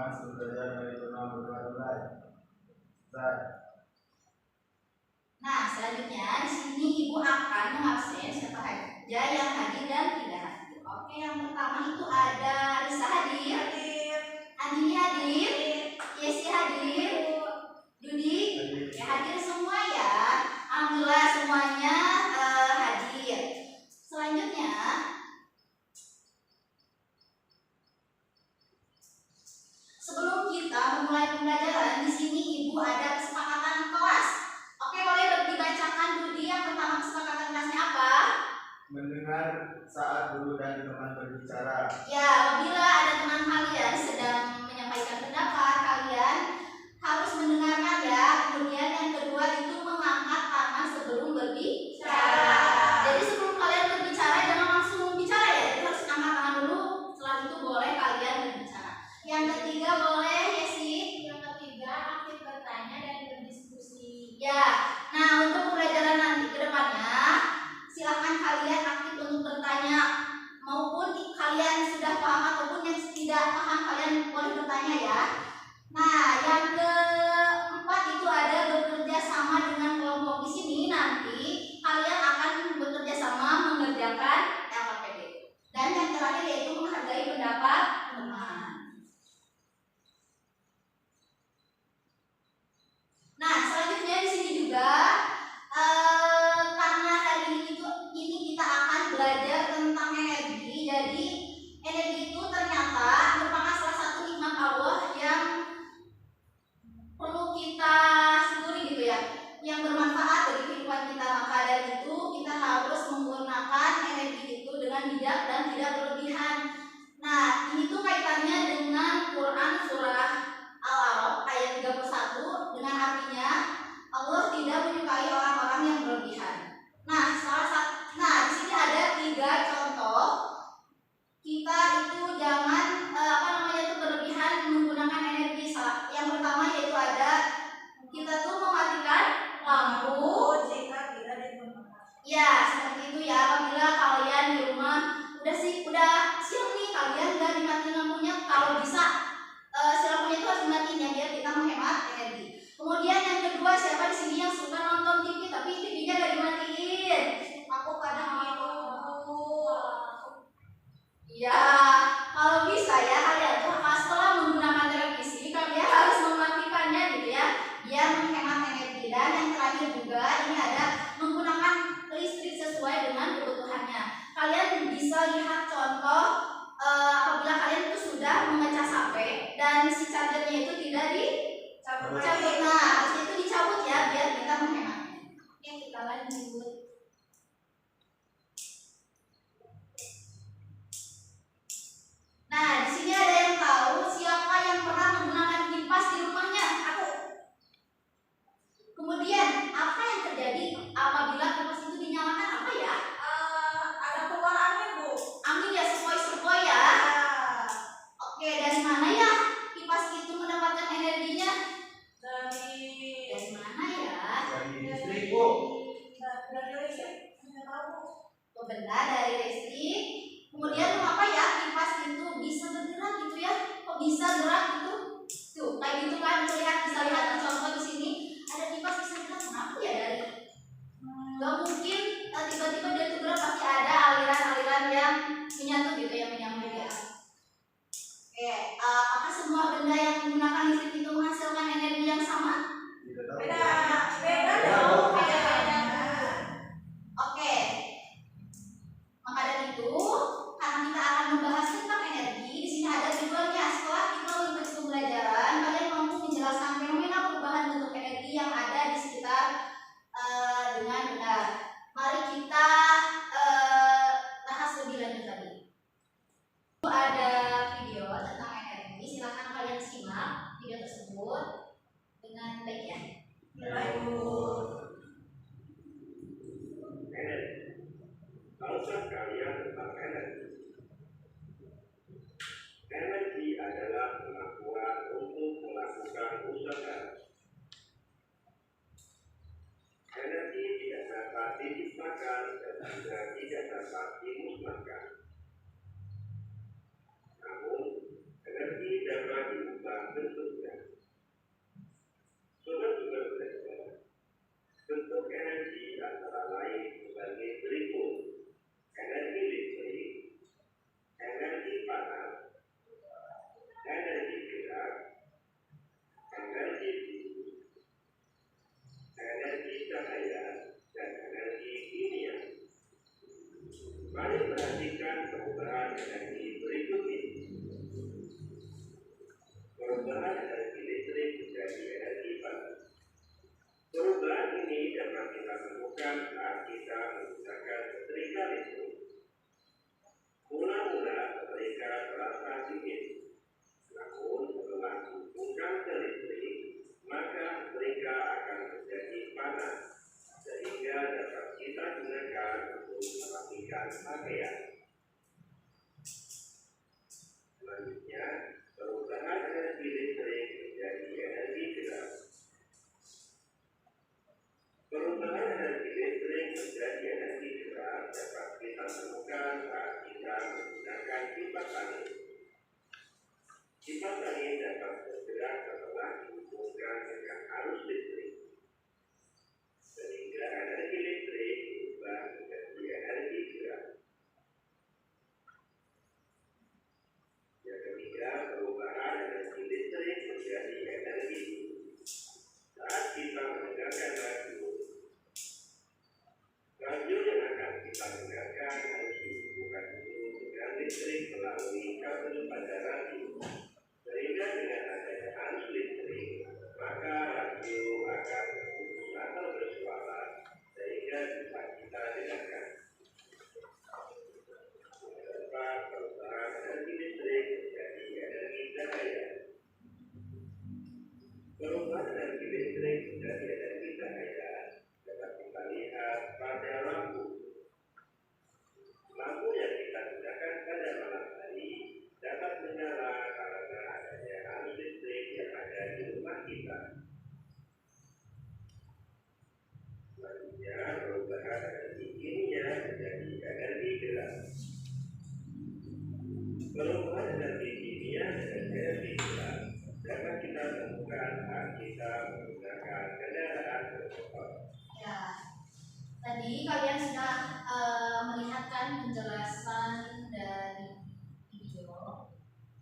masuk belajar dari berenang mulai. Nah, selanjutnya di sini ibu akan mengabsen siapa saja yang hadir dan tidak hadir. Oke, yang pertama itu ada Risa hadir, Andini hadir, Yesi hadir, Dudi ya, hadir semua ya. Alhamdulillah semuanya hadir. Selanjutnya sebelum kita memulai pembelajaran, di sini ibu ada kesepakatan kelas. Oke, boleh dibacakan Dudi yang pertama kesepakatan kelasnya apa? Mendengar saat guru dan teman berbicara. Ya, apabila ada teman kalian sedang menyampaikan pendapat, kalian harus mendengarkan ya. Kemudian yang kedua itu mengangkat tangan sebelum berbicara. Jadi sebelum kalian berbicara jangan langsung bicara ya. Jadi harus angkat tangan dulu. Setelah itu boleh kalian berbicara. Yang ketiga boleh Yesi. Yang ketiga aktif bertanya dan berdiskusi. Ya. Nah, untuk pembelajaran nanti ke depannya silakan kalian aktif untuk bertanya, maupun kalian sudah paham ataupun yang tidak paham kalian boleh bertanya ya. Nah, yang keempat itu ada bekerja sama dengan kelompok. Di sini nanti kalian akan bekerja sama mengerjakan LKPD. Dan yang terakhir yaitu menghargai pendapat teman. Nah, selanjutnya di sini juga karena hari ini kita akan belajar tentang energi. Jadi energi itu ternyata merupakan salah satu nikmat Allah yang perlu kita syukuri gitu ya, yang bermanfaat bagi kehidupan kita. Maka dari itu kita harus menggunakan energi itu dengan bijak dan tidak berlebihan. Nah, ini tuh kaitannya dengan Quran surah Al-A'raf ayat 31 dengan artinya Allah tidak menyukai orang-orang yang berlebihan. Nah, di sini ada 3 contoh. Kita itu jangan berlebihan menggunakan energi. Yang pertama yaitu ada kita tuh mematikan lampu jika tidak digunakan. Ya, seperti itu ya. Apabila kalian di rumah udah siang nih, kalian nggak dimatiin lampunya, kalau bisa si lampunya itu harus dimatiin ya, biar kita menghemat energi. Kemudian yang kedua, siapa di sini yang suka nonton TV tapi TV-nya nggak dimatiin? Aku kadang gitu. Ya, kalau bisa ya kalian tuh setelah menggunakan televisi kalian harus mematikannya gitu ya, biar menghemat energi. Dan yang terakhir juga ini ada menggunakan listrik sesuai dengan kebutuhannya. Kalian bisa lihat contoh apabila kalian itu sudah mengecas HP dan si chargernya itu tidak dicabut. Nah, harusnya itu dicabut ya biar kita menghemat. Oke, kita lanjut. Nah, di sini ada yang tahu siapa yang pernah menggunakan kipas di rumahnya? Aku. Kemudian, apa yang terjadi apabila kipas itu dinyalakan? Apa ya? Ada keluar angin, Bu. Angin ya, sepoi-sepoi ya. Oke, dari mana ya kipas itu mendapatkan energinya? Dari mana ya? Dari listrik, Bu. Dari listrik. Tidak tahu. Oh, benar, dari listrik. Kemudian apa ya, kipas itu bisa bergerak gitu ya? Kok bisa gerak gitu? Tuh, kayak gitu kan, bisa lihat di contoh di sini ada kipas bisa gerak. Kenapa ya dari? Gak mungkin tiba-tiba dia tuh gerak, pasti ada aliran-aliran yang menyatu gitu ya, menyambung ya. Oke, apakah semua benda yang menggunakan listrik itu menghasilkan energi yang sama? Beda dong. Oke. Maka dari itu, karena kita akan membahas tentang energi, di sini ada judulnya. Setelah kita mengikuti pembelajaran, kalian mampu menjelaskan fenomena perubahan bentuk energi yang ada di sekitar dengan benar. Mari kita bahas lebih lanjut lagi. Ada video tentang energi, silakan kalian simak video tersebut. menggunakan radio yang akan kita dengarkan harus dihubungkan dulu dengan listrik melalui kabel pada radio, sehingga dengan adanya arus listrik maka radio akan berfungsi atau bersuara sehingga bisa kita dengarkan. Tempat perusahaan energi listrik menjadi energi cahaya. Perubahan energi listrik menjadi energi cahaya dapat kita lihat pada lampu. Lampu yang kita gunakan pada malam hari dapat menyala karena adanya arus listrik yang ada di rumah kita. Selanjutnya, perubahan energi kimia menjadi energi gerak. Perubahan energi kimia menjadi energi gerak dapat kita temukan saat kita menggunakan kendaraan bermotor. Ya, tadi kalian sudah melihatkan penjelasan dari video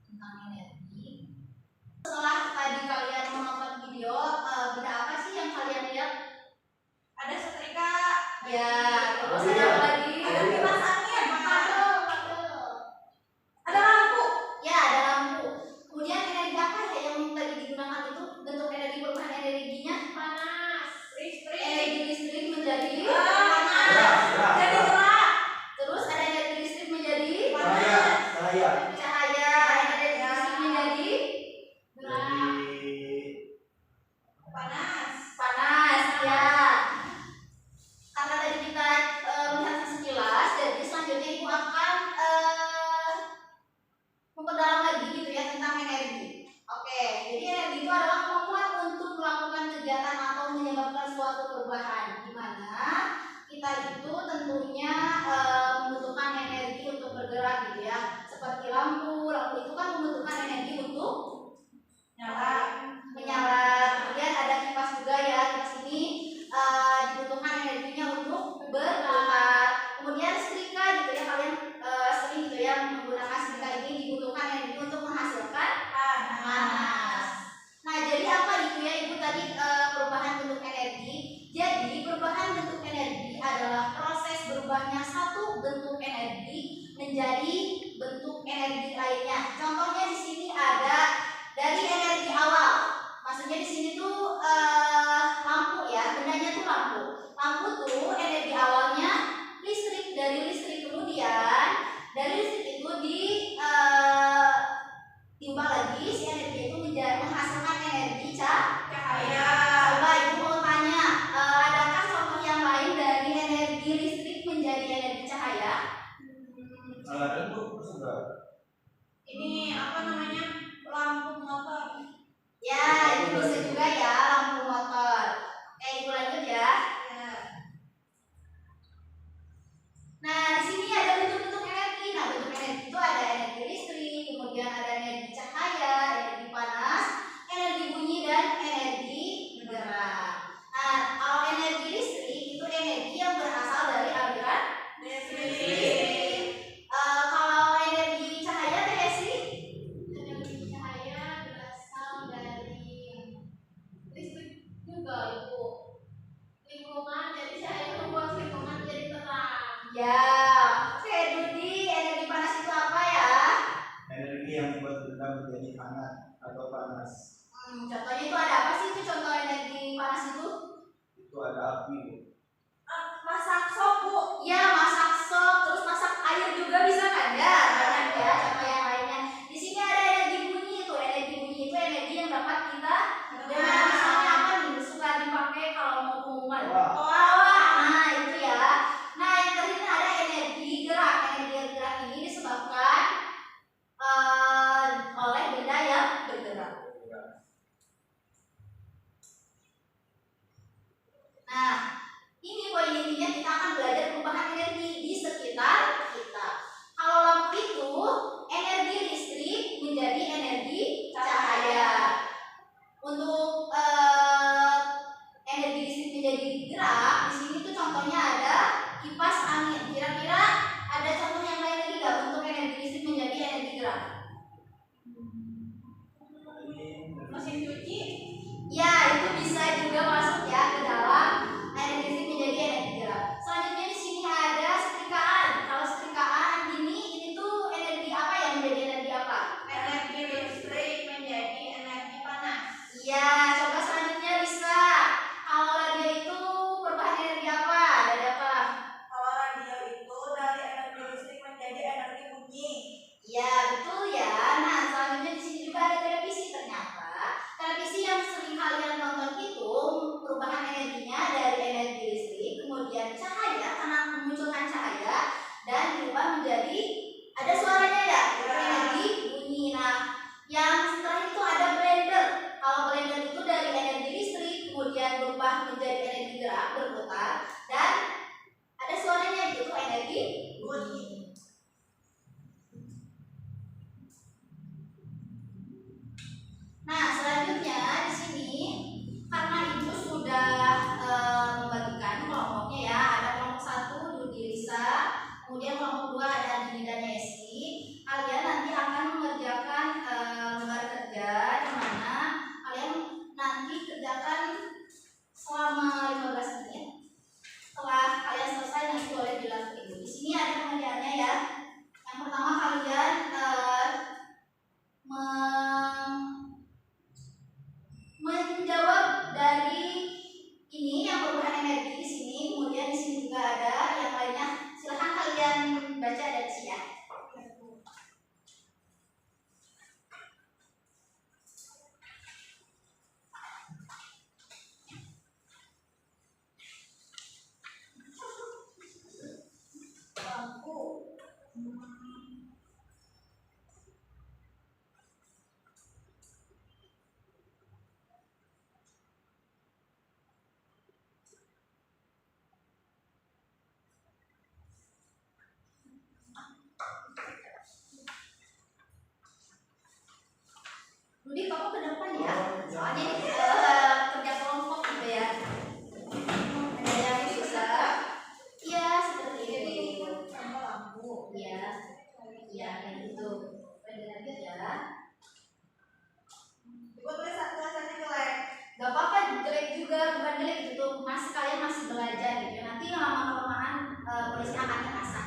tentang energi. Setelah tadi kalian menonton video, benda apa sih yang kalian lihat? Ada setrika, ya, terus ada apa lagi? Ada kipas angin, ada lampu, ya ada lampu. Kemudian energi apa ya yang tadi digunakan itu? Bentuk energi perubahan energinya Panas. Listrik. energi listrik menjadi Gerak. jadi gerak. Terus ada energi listrik menjadi Cahaya. cahaya. Energi listrik menjadi Gerak. panas. Panas, ya. Karena tadi kita melihat sekilas, jadi selanjutnya ibu akan memperdalam lagi gitu ya tentang energi. Oke, jadi energi itu adalah kemampuan untuk melakukan kegiatan atau menyebabkan suatu perubahan, di mana kita itu tentunya membutuhkan energi untuk bergerak gitu ya. Seperti lampu itu kan membutuhkan energi untuk menyala. Kemudian ada kipas juga ya, kipas ini dibutuhkan energinya untuk berputar. Kemudian setrika gitu ya, kalian sering gitu ya menggunakan setrika ini, dibutuhkan energi untuk menghasilkan panas. Nah, jadi apa itu ya ibu tadi perubahan bentuk energi? Jadi perubahan bentuk energi adalah proses berubahnya satu bentuk energi menjadi bentuk energi lainnya. Contohnya di sini ada dari energi awal. Maksudnya di sini tuh lampu ya, bendanya tuh lampu. Lampu tuh energi awalnya listrik, dari listrik kemudian dari listrik itu diubah lagi si energi itu menjadi menghasilkan energi cahaya. Coba ibu mau tanya, adakah contoh yang lain dari energi listrik menjadi energi cahaya? Ada tuh sudah. Ini apa namanya? Lampu motor. Ya, itu bisa juga ya, lampu motor. Oke, ibu lanjut ya. Ya. Nah, di sini ada bentuk-bentuk energi. Nah, bentuk energi itu ada energi listrik, kemudian ada energi cahaya, energi panas, energi bunyi, dan energi gerak. Nah, kalau energi listrik itu energi yang berasal dari aliran listrik. Kalau energi cahaya teh sih Energi cahaya berasal dari listrik juga ibu. Lingkungan, jadi cahaya membuat lingkungan jadi terang. ya. Oke, Dudi, energi panas itu apa ya? Energi yang membuat benda menjadi hangat atau panas. Contohnya itu ada apa sih itu contoh energi panas itu? Itu ada api. Masak sop bu, ya masak sop, terus masak air juga bisa kan ya, banyak ya contoh yang lainnya. Di sini ada energi bunyi itu energi yang dapat kita dengan misalnya apa nih suka dipakai kalau mau pengumuman. Nah itu ya. Nah yang terakhir ada energi gerak. Energi gerak ini disebabkan oleh benda yang bergerak. Nah, ini poin intinya kita akan belajar perubahan energi di sekitar kita. Kalau lampu itu energi listrik menjadi energi cahaya. Untuk energi listrik menjadi gerak, di sini tuh contohnya ada kipas angin. Kira-kira ada contoh yang lain lagi nggak untuk energi Iya, kayak gitu. Lanjut ya. Ibu tulis tulisannya jelek. Gak apa-apa, jelek juga, bukan jelek itu tuh masih kalian masih belajar gitu. Nanti lama-kelamaan tulisnya akan terasa.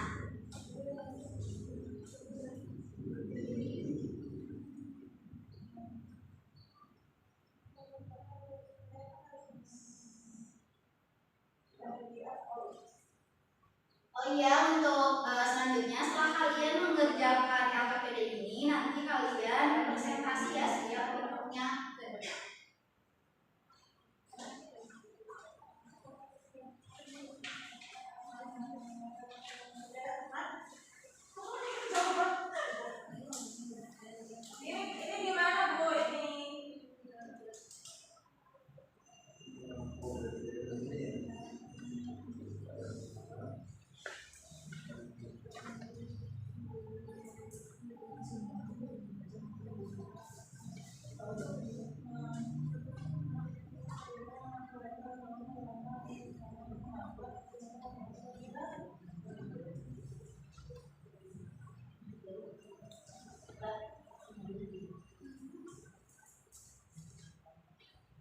Oh iya, untuk selanjutnya setelah kalian mengerjakan LKPD ini, nanti kalian presentasi ya setiap kelompoknya. Ini gimana Bu? Ini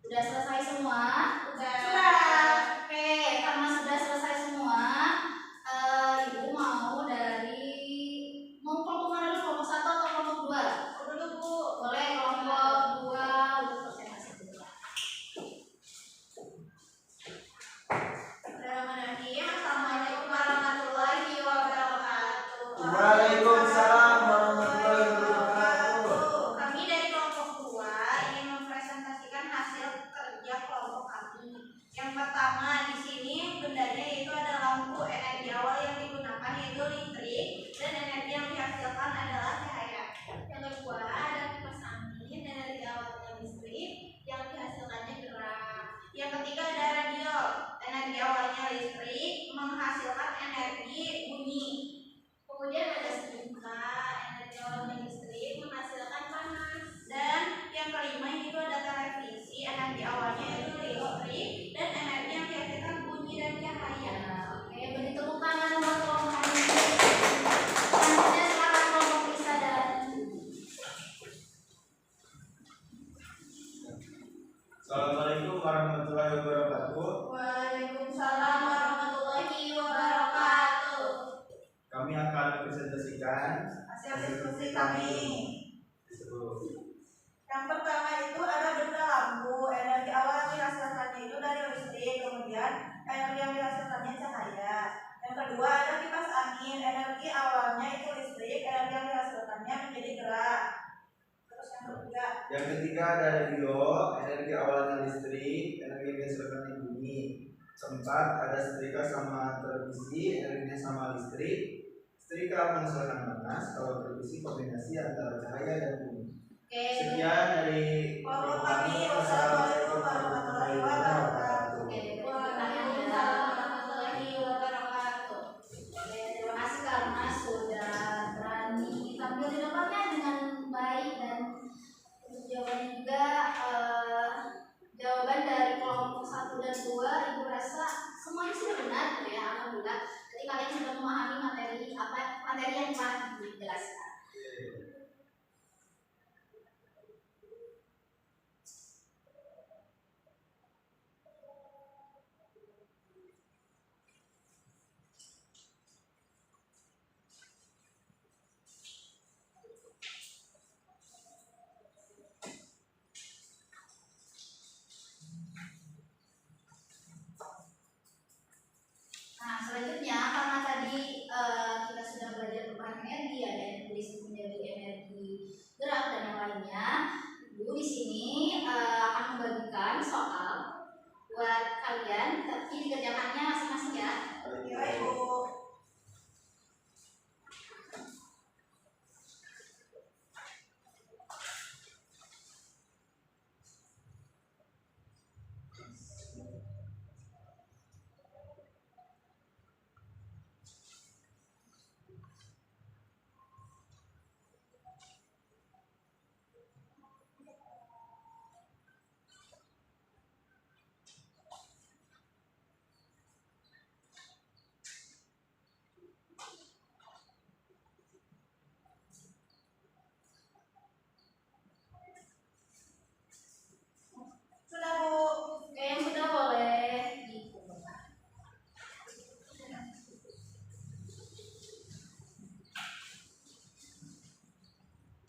Sudah selesai semua? Sudah. Oke, karena sudah selesai semua, Ibu mau kelompok mana dulu? Kelompok 1 atau kelompok 2? dulu Bu. Boleh kelompok 2 untuk presentasi dulu. Bismillahirrahmanirrahim. Assalamualaikum warahmatullahi wabarakatuh. Waalaikumsalam warahmatullahi wabarakatuh. Kami dari kelompok 2 ingin mempresentasikan hasil kerja kelompok kami. Yang pertama di sini bendanya yaitu ada lampu, energi awal yang digunakan yaitu listrik, dan energi yang dihasilkan adalah cahaya. Yang kedua ada kipas angin, energi awalnya listrik, yang dihasilkannya gerak. Yang ketiga ada radio, energi awalnya listrik, menghasilkan energi bunyi. Kemudian ada setrika, energi awalnya listrik, menghasilkan panas. Dan yang kelima itu ada televisi, energi awalnya itu listrik, dan energi yang dihasilkan bunyi dan cahaya. Oke, beri tepuk tangan buat kelompok kami. Selanjutnya silakan kelompok Lisa dan Assalamualaikum warahmatullahi wabarakatuh. Waalaikumsalam warahmatullahi wabarakatuh. Kami akan presentasikan Hasil diskusi kami. disebut. Yang pertama itu ada benda lampu, energi awal yang dihasilkannya itu dari listrik, kemudian energi yang dihasilkannya cahaya. Yang kedua ada kipas angin, energi awalnya itu listrik, energi yang dihasilkannya menjadi gerak. Terus yang Yang ketiga ada radio, energi awalnya listrik, energi yang dihasilkan bunyi. Keempat ada setrika sama televisi, energinya sama listrik. Setrika menghasilkan panas, kalau televisi kombinasi antara cahaya dan bunyi. Oke, Sekian dari kelompok kami. Wassalamualaikum warahmatullahi wabarakatuh. Oke, waalaikumsalam warahmatullahi wabarakatuh. Oke, terima kasih karena sudah berani tampil di depannya dengan baik, dan untuk jawabannya juga jawaban dari kelompok 1 dan 2 Ibu rasa semuanya sudah benar gitu ya, alhamdulillah. Jadi kalian sudah memahami materi yang telah dijelaskan. Nah, selanjutnya karena tadi kita sudah belajar tentang energi, ada yang tulis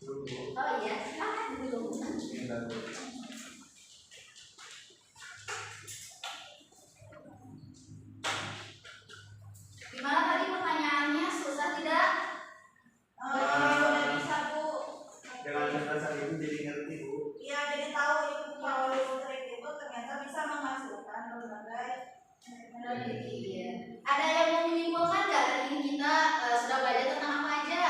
Dulu. Oh iya, silakan dulu. Minta dulu. Gimana tadi pertanyaannya? Susah tidak? Udah bisa Bu. Dengan penjelasan itu jadi ngerti Bu. Iya, jadi tahu itu kalau listrik itu ternyata bisa menghasilkan berbagai energi. Iya. Ada yang mau menyimpulkan nggak? Tadi ini kita sudah belajar tentang apa aja?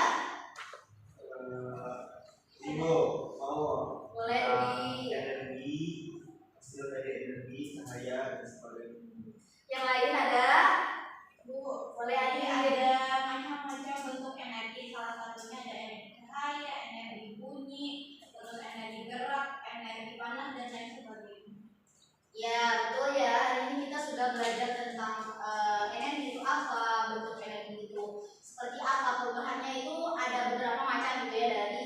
Ibu mau Boleh di energi, hasil dari energi, cahaya dan sebagainya. yang lain ada? Bu, Boleh jadi ada. ada macam-macam bentuk energi. Salah satunya ada energi cahaya, energi bunyi, terus energi gerak, energi panas dan lain sebagainya. Ya betul ya. Hari ini kita sudah belajar tentang energi itu apa, bentuk energi itu seperti apa, perubahannya itu ada beberapa macam gitu ya dari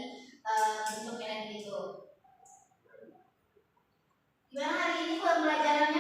bentuk energi itu. Gimana hari ini pembelajarannya?